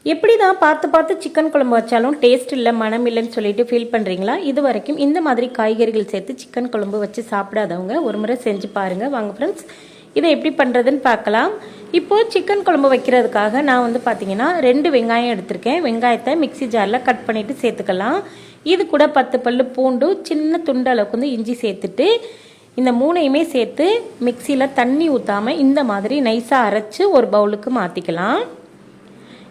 எப்படி தான் பார்த்து பார்த்து சிக்கன் குழம்பு வச்சாலும் டேஸ்ட் இல்லை மனம் இல்லைன்னு சொல்லிட்டு ஃபீல் பண்ணுறீங்களா? இது வரைக்கும் இந்த மாதிரி காய்கறிகள் சேர்த்து சிக்கன் குழம்பு வச்சு சாப்பிடாதவங்க ஒரு முறை செஞ்சு பாருங்கள். வாங்க ஃப்ரெண்ட்ஸ், இதை எப்படி பண்ணுறதுன்னு பார்க்கலாம். இப்போது சிக்கன் குழம்பு வைக்கிறதுக்காக நான் வந்து பார்த்தீங்கன்னா 2 வெங்காயம் எடுத்திருக்கேன். வெங்காயத்தை மிக்சி ஜாரில் கட் பண்ணிவிட்டு சேர்த்துக்கலாம். இது கூட 10 பல்லு பூண்டு, சின்ன துண்டு அளவுக்கு வந்து இஞ்சி சேர்த்துட்டு இந்த 3ஐயுமே சேர்த்து மிக்சியில் தண்ணி ஊற்றாமல் இந்த மாதிரி நைஸாக அரைச்சி ஒரு பவுலுக்கு மாற்றிக்கலாம்.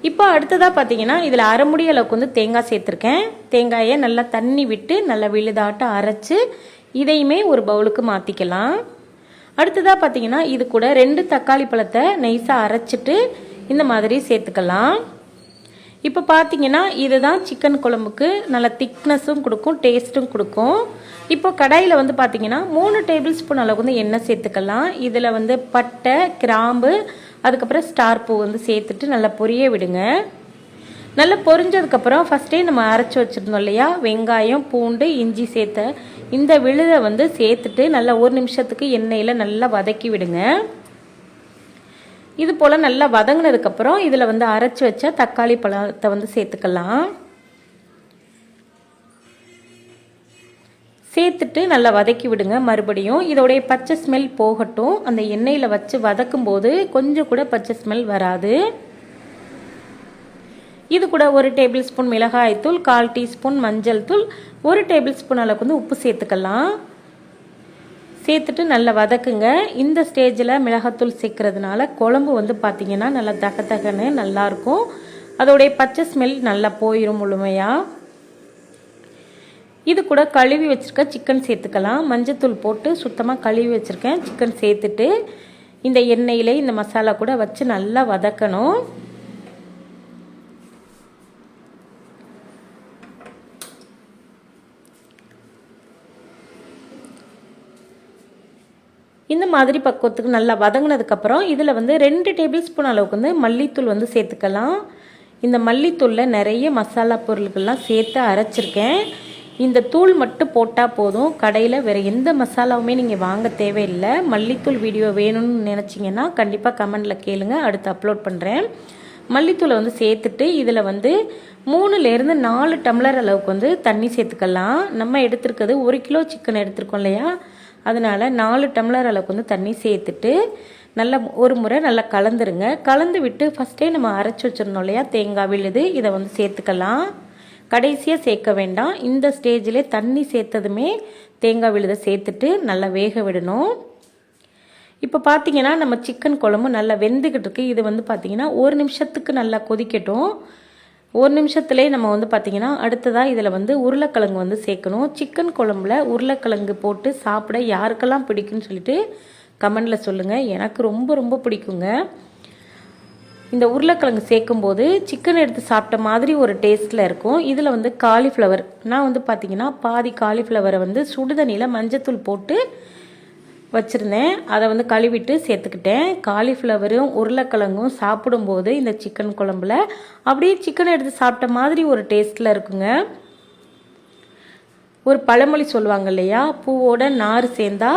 இப்போ அடுத்ததாக பார்த்தீங்கன்னா இதில் அரை முடி அளவுக்கு வந்து தேங்காய் சேர்த்துருக்கேன். தேங்காயை நல்லா தண்ணி விட்டு நல்லா விழுதாட்டம் அரைச்சி இதையுமே ஒரு பவுலுக்கு மாற்றிக்கலாம். அடுத்ததாக பார்த்தீங்கன்னா இது கூட 2 தக்காளி பழத்தை நைஸாக அரைச்சிட்டு இந்த மாதிரி சேர்த்துக்கலாம். இப்போ பார்த்தீங்கன்னா இதுதான் சிக்கன் குழம்புக்கு நல்ல திக்னஸும் கொடுக்கும், டேஸ்ட்டும் கொடுக்கும். இப்போ கடாயில் வந்து பார்த்தீங்கன்னா 3 டேபிள் ஸ்பூன் அளவுக்கு வந்து எண்ணெய் சேர்த்துக்கலாம். இதில் வந்து பட்டை, கிராம்பு, அதுக்கப்புறம் ஸ்டார் பூ வந்து சேர்த்துட்டு நல்லா பொரிய விடுங்க. நல்லா பொரிஞ்சதுக்கப்புறம் ஃபஸ்ட்டே நம்ம அரைச்சி வச்சுருந்தோம் இல்லையா, வெங்காயம், பூண்டு, இஞ்சி சேர்த்த இந்த விழுதை வந்து சேர்த்துட்டு நல்லா 1 நிமிஷத்துக்கு எண்ணெயில் நல்லா வதக்கி விடுங்க. இது போல் நல்லா வதங்கினதுக்கப்புறம் இதில் வந்து அரைச்சி வச்ச தக்காளி பழத்தை வந்து சேர்த்துக்கலாம். சேர்த்துட்டு நல்லா வதக்கி விடுங்க. மறுபடியும் இதோடைய பச்சை ஸ்மெல் போகட்டும். அந்த எண்ணெயில் வச்சு வதக்கும் போது கொஞ்சம் கூட பச்சை ஸ்மெல் வராது. இது கூட 1 டேபிள் ஸ்பூன் மிளகாய்த்தூள், 1/4 டீஸ்பூன் மஞ்சள் தூள், 1 டேபிள் ஸ்பூன் அளவுக்கு வந்து உப்பு சேர்த்துக்கலாம். சேர்த்துட்டு நல்லா வதக்குங்க. இந்த ஸ்டேஜில் மிளகாத்தூள் சேர்க்கறதுனால குழம்பு வந்து பார்த்திங்கன்னா நல்லா தகன்னு நல்லாயிருக்கும். அதோடைய பச்சை ஸ்மெல் நல்லா போயிடும் முழுமையாக. இது கூட கழுவி வச்சுருக்க சிக்கன் சேர்த்துக்கலாம். மஞ்சத்தூள் போட்டு சுத்தமாக கழுவி வச்சுருக்கேன் சிக்கன் சேர்த்துட்டு இந்த எண்ணெயிலே இந்த மசாலா கூட வச்சு நல்லா வதக்கணும். இந்த மாதிரி பக்குவத்துக்கு நல்லா வதங்கினதுக்கப்புறம் இதில் வந்து 2 டேபிள் ஸ்பூன் அளவுக்கு வந்து மல்லித்தூள் வந்து சேர்த்துக்கலாம். இந்த மல்லித்தூளில் நிறைய மசாலா பொருட்கள்லாம் சேர்த்து அரைச்சிருக்கேன். இந்த தூள் மட்டும் போட்டால் போதும். கடையில் வேறு எந்த மசாலாவுமே நீங்கள் வாங்க தேவையில்லை. மல்லித்தூள் வீடியோ வேணும்னு நினச்சிங்கன்னா கண்டிப்பாக கமெண்டில் கேளுங்க, அடுத்து அப்லோட் பண்ணுறேன். மல்லித்தூளை வந்து சேர்த்துட்டு இதில் வந்து 3லேருந்து 4 டம்ளர் அளவுக்கு வந்து தண்ணி சேர்த்துக்கலாம். நம்ம எடுத்துருக்கிறது 1 கிலோ சிக்கன் எடுத்துருக்கோம் இல்லையா, அதனால் 4 டம்ளர் அளவுக்கு வந்து தண்ணி சேர்த்துட்டு நல்லா ஒரு முறை நல்லா கலந்துருங்க. கலந்து விட்டு ஃபஸ்ட்டே நம்ம அரைச்சி வச்சிருந்தோம் இல்லையா தேங்காய் விழுது, இதை வந்து சேர்த்துக்கலாம். கடைசியாக சேர்க்க வேண்டாம். இந்த ஸ்டேஜில் தண்ணி சேர்த்ததுமே தேங்காய் விழுதை சேர்த்துட்டு நல்லா வேக விடணும். இப்போ பார்த்தீங்கன்னா நம்ம சிக்கன் குழம்பு நல்லா வெந்துக்கிட்டு இருக்கு. இது வந்து பார்த்தீங்கன்னா 1 நிமிஷத்துக்கு நல்லா கொதிக்கட்டும். 1 நிமிஷத்துலேயே நம்ம வந்து பார்த்தீங்கன்னா அடுத்ததாக இதில் வந்து உருளைக்கிழங்கு வந்து சேர்க்கணும். சிக்கன் குழம்புல உருளைக்கிழங்கு போட்டு சாப்பிட யாருக்கெல்லாம் பிடிக்குன்னு சொல்லிட்டு கமெண்டில் சொல்லுங்கள். எனக்கு ரொம்ப ரொம்ப பிடிக்குங்க. இந்த உருளைக்கிழங்கு சேர்க்கும்போது சிக்கன் எடுத்து சாப்பிட்ட மாதிரி ஒரு டேஸ்ட்டில் இருக்கும். இதில் வந்து காலிஃப்ளவர், நான் வந்து பார்த்திங்கன்னா பாதி காலிஃப்ளவரை வந்து சுடுதண்ணியில் மஞ்சத்தூள் போட்டு வச்சுருந்தேன். அதை வந்து கழுவிட்டு சேர்த்துக்கிட்டேன். காலிஃப்ளவரும் உருளைக்கிழங்கும் சாப்பிடும்போது இந்த சிக்கன் குழம்புல அப்படியே சிக்கன் எடுத்து சாப்பிட்ட மாதிரி ஒரு டேஸ்ட்டில் இருக்குங்க. ஒரு பழமொழி சொல்லுவாங்க இல்லையா, பூவோட நார் சேர்ந்தா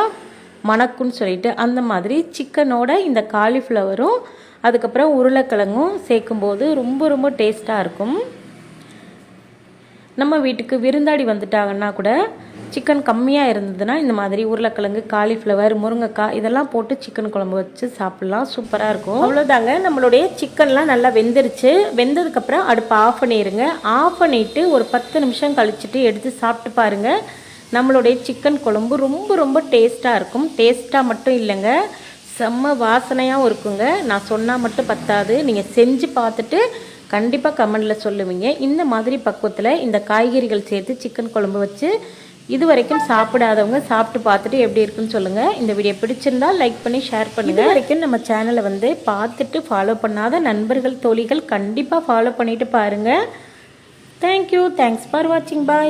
மணக்குன்னு சொல்லிட்டு, அந்த மாதிரி சிக்கனோட இந்த காலிஃப்ளவரும் அதுக்கப்புறம் உருளைக்கிழங்கும் சேர்க்கும்போது ரொம்ப ரொம்ப டேஸ்ட்டாக இருக்கும். நம்ம வீட்டுக்கு விருந்தாடி வந்துட்டாங்கன்னா கூட சிக்கன் கம்மியாக இருந்ததுன்னா இந்த மாதிரி உருளைக்கிழங்கு, காலிஃப்ளவர், முருங்கைக்காய் இதெல்லாம் போட்டு சிக்கன் குழம்பு வச்சு சாப்பிட்லாம். சூப்பராக இருக்கும். அவ்வளோதாங்க, நம்மளுடைய சிக்கன்லாம் நல்லா வெந்துருச்சு. வெந்ததுக்கப்புறம் அடுப்பை ஆஃப் பண்ணிடுங்க. ஆஃப் பண்ணிவிட்டு ஒரு 10 நிமிஷம் கழிச்சுட்டு எடுத்து சாப்பிட்டு பாருங்கள். நம்மளுடைய சிக்கன் குழம்பு ரொம்ப ரொம்ப டேஸ்ட்டாக இருக்கும். டேஸ்ட்டாக மட்டும் இல்லைங்க, செம்ம வாசனையாகவும் இருக்குங்க. நான் சொன்னால் மட்டும் பத்தாது, நீங்கள் செஞ்சு பார்த்துட்டு கண்டிப்பாக கமெண்டில் சொல்லுவீங்க. இந்த மாதிரி பக்குவத்தில் இந்த காய்கறிகள் சேர்த்து சிக்கன் குழம்பு வச்சு இது வரைக்கும் சாப்பிடாதவங்க சாப்பிட்டு பார்த்துட்டு எப்படி இருக்குன்னு சொல்லுங்கள். இந்த வீடியோ பிடிச்சிருந்தா லைக் பண்ணி ஷேர் பண்ணுங்கள். இது வரைக்கும் நம்ம சேனலை வந்து பார்த்துட்டு ஃபாலோ பண்ணாத நண்பர்கள், தோழிகள் கண்டிப்பாக ஃபாலோ பண்ணிவிட்டு பாருங்கள். தேங்க்யூ, தேங்க்ஸ் ஃபார் வாட்சிங், பாய்.